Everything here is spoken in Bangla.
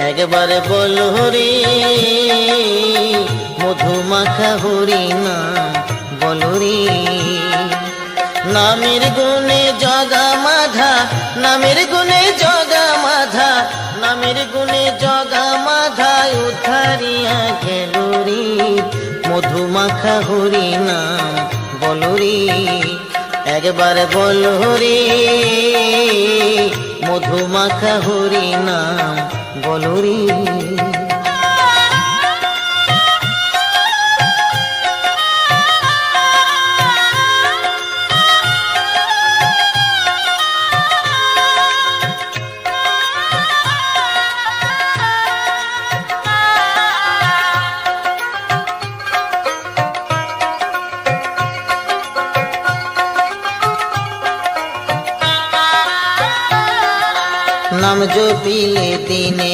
একবার বল হরি মধুমাখা হরি নাম বল রে। নামের গুণে জগা মাধা, নামের গুণে জগা মাধা, নামের গুণে জগা মাধা উদ্ধারিয়া গেল রে। মধুমাখা হরি নাম বল রে। একবার বল হরি মধুমাখা হরি নাম বল রে। নাম জপিলে দিনে